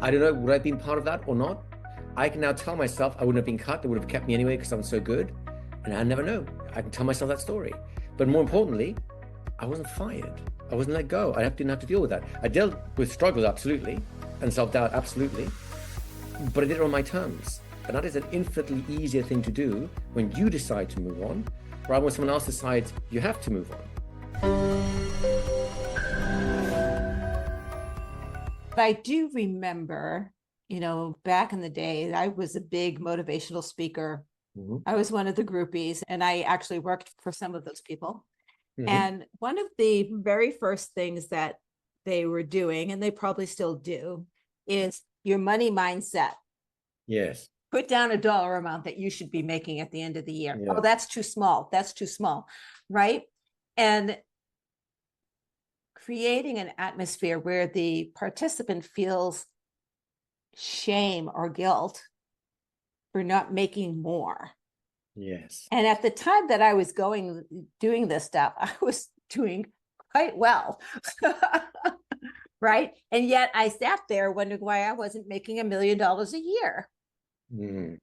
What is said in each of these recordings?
I don't know, would I have been part of that or not? I can now tell myself I wouldn't have been cut. They would have kept me anyway because I'm so good. And I never know. I can tell myself that story. But more importantly, I wasn't fired. I wasn't let go. Didn't have to deal with that. I dealt with struggles, absolutely, and self-doubt, absolutely. But I did it on my terms. And that is an infinitely easier thing to do when you decide to move on, rather when someone else decides you have to move on. I do remember, back in the day, I was a big motivational speaker. Mm-hmm. I was one of the groupies, and I actually worked for some of those people. Mm-hmm. And one of the very first things that they were doing, and they probably still do, is your money mindset. Yes. Put down a dollar amount that you should be making at the end of the year. Yeah. Oh, that's too small. That's too small. Right. And creating an atmosphere where the participant feels shame or guilt for not making more. Yes. And at the time that I was doing this stuff, I was doing quite well. Right. And yet I sat there wondering why I wasn't making $1 million a year. Mm.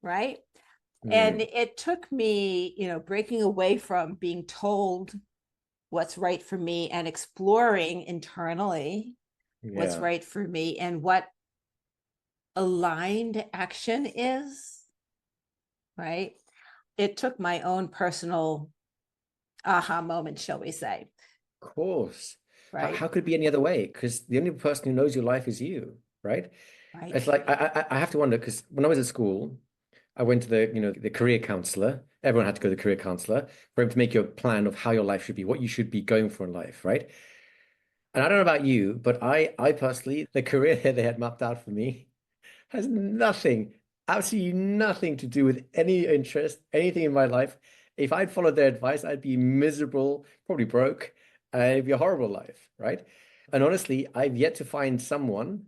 Right. Mm. And it took me, breaking away from being told what's right for me and exploring internally what's right for me and what aligned action is. Right. It took my own personal aha moment, shall we say. Of course. Right. How could it be any other way? Because the only person who knows your life is you, right? Right. It's like I have to wonder, because when I was at school, I went to the career counselor. Everyone had to go to the career counselor for him to make you a plan of how your life should be, what you should be going for in life, right? And I don't know about you, but I personally, the career they had mapped out for me has nothing, absolutely nothing to do with any interest, anything in my life. If I'd followed their advice, I'd be miserable, probably broke. It'd be a horrible life, right? And honestly, I've yet to find someone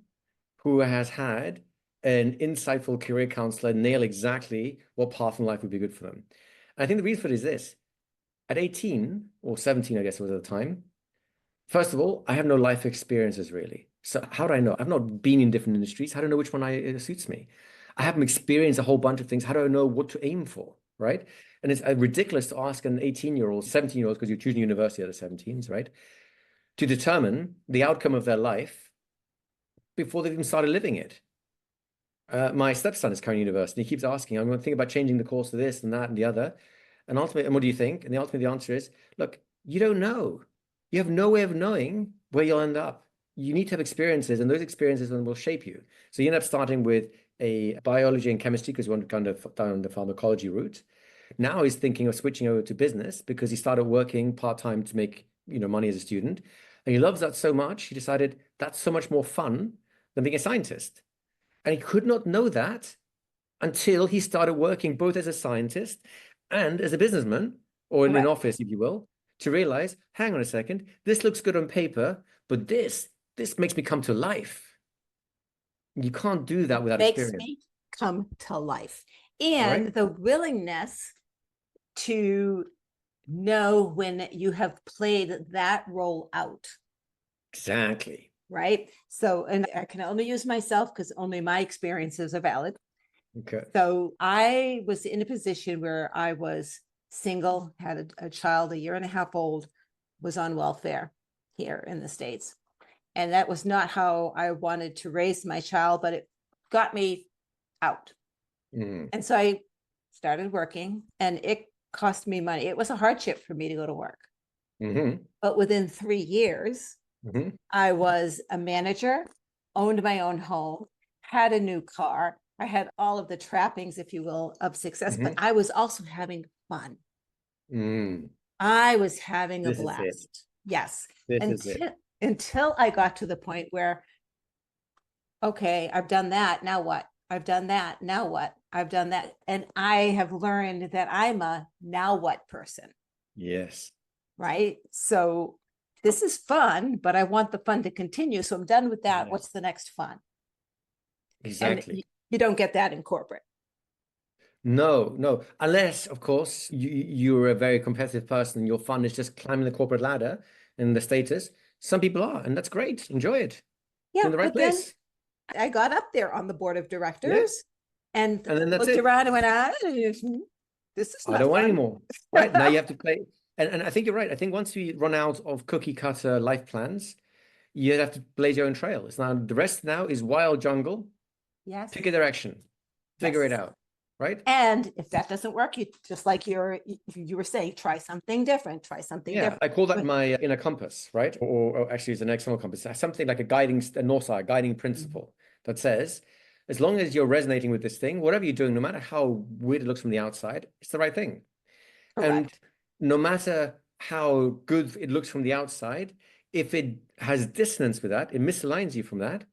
who has had an insightful career counselor nail exactly what path in life would be good for them. And I think the reason for it is this. At 18 or 17, I guess it was at the time, first of all, I have no life experiences really. So how do I know? I've not been in different industries. How do I know which one suits me? I haven't experienced a whole bunch of things. How do I know what to aim for, right? And it's ridiculous to ask an 18-year-old, 17-year-old, because you're choosing university at the 17s, right? To determine the outcome of their life before they've even started living it. My stepson is currently in university. He keeps asking, I'm going to think about changing the course to this and that and the other. And ultimately, and what do you think? And the answer is, look, you don't know. You have no way of knowing where you'll end up. You need to have experiences, and those experiences will shape you. So you end up starting with a biology and chemistry because you want to kind of down the pharmacology route. Now he's thinking of switching over to business because he started working part-time to make, money as a student. And he loves that so much, he decided that's so much more fun than being a scientist. And he could not know that until he started working both as a scientist and as a businessman, or in an office, if you will, to realize, hang on a second, this looks good on paper, but this makes me come to life. You can't do that without experience. Makes me come to life. And the willingness to know when you have played that role out. Exactly. Right. So, and I can only use myself because only my experiences are valid. Okay. So I was in a position where I was single, had a child 1.5 years old, was on welfare here in the States. And that was not how I wanted to raise my child, but it got me out. Mm. And so I started working, and it cost me money. It was a hardship for me to go to work. Mm-hmm. But within 3 years, Mm-hmm. I was a manager, owned my own home, had a new car. I had all of the trappings, if you will, of success, but I was also having fun. Mm. I was having a This is it. blast. Yes. This is it. Until I got to the point where, okay, I've done that. Now what? I've done that. Now what? I've done that. And I have learned that I'm a now what person. Yes. Right. So this is fun, but I want the fun to continue. So I'm done with that. Yeah. What's the next fun? Exactly. And you don't get that in corporate. No, no. Unless, of course, you're a very competitive person and your fun is just climbing the corporate ladder and the status. Some people are, and that's great. Enjoy it. You're Yeah, in the right but then place. I got up there on the board of directors and And then that's looked it. around and went, this is I not don't want fun. any more. Right. Now you have to play. And I think you're right. I think once we run out of cookie cutter life plans, you have to blaze your own trail. It's now the rest now is wild jungle. Yes. Pick a direction, figure it Yes. out. Right. And if that doesn't work, you just like you were saying, try something different, try something Yeah. different. I call that But- my inner compass, right? Or actually it's an external compass. Something like a guiding, a North Star, guiding principle that says, as long as you're resonating with this thing, whatever you're doing, no matter how weird it looks from the outside, it's the right thing. And Correct. no matter how good it looks from the outside, if it has dissonance with that, it misaligns you from that,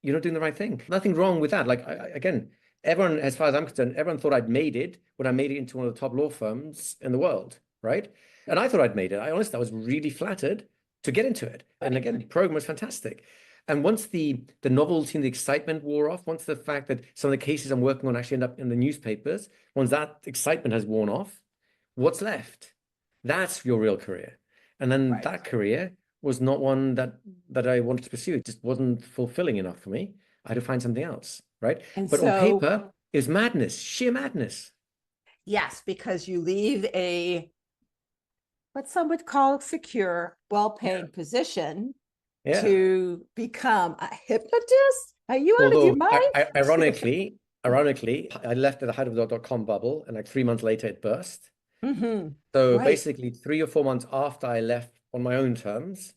you're not doing the right thing. Nothing wrong with that. Like, again, everyone, as far as I'm concerned, everyone thought I'd made it when I made it into one of the top law firms in the world, right? And I thought I'd made it. I honestly, I was really flattered to get into it. And again, the program was fantastic. And once the novelty and the excitement wore off, once the fact that some of the cases I'm working on actually end up in the newspapers, once that excitement has worn off, what's left? That's your real career. And then that career was not one that I wanted to pursue. It just wasn't fulfilling enough for me. I had to find something else, right? And But on so, paper, it was madness, sheer madness. yes, because you leave what some would call secure, well-paying position Yeah. to become a hypnotist. Are you out of Although, your mind? ironically, I left at the height of the dot-com bubble, and like 3 months later, it burst. So Right. basically, 3 or 4 months after I left on my own terms,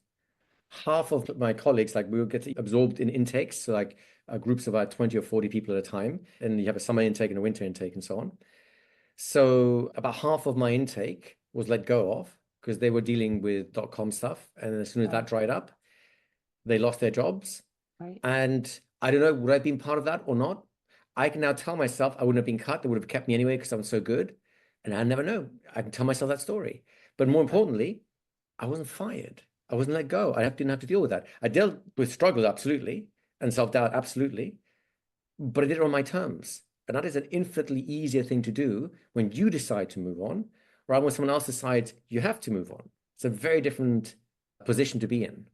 half of my colleagues, like we would get absorbed in intakes, so like groups of about 20 or 40 people at a time, and you have a summer intake and a winter intake and so on. So about half of my intake was let go of because they were dealing with .com stuff, and as soon as that dried up, they lost their jobs. Right. And I don't know, would I have been part of that or not? I can now tell myself I wouldn't have been cut. They would have kept me anyway because I'm so good. And I never know. I can tell myself that story. But more importantly, I wasn't fired. I wasn't let go. Didn't have to deal with that. I dealt with struggle, absolutely, and self-doubt, absolutely. But I did it on my terms. And that is an infinitely easier thing to do when you decide to move on, rather when someone else decides you have to move on. It's a very different position to be in.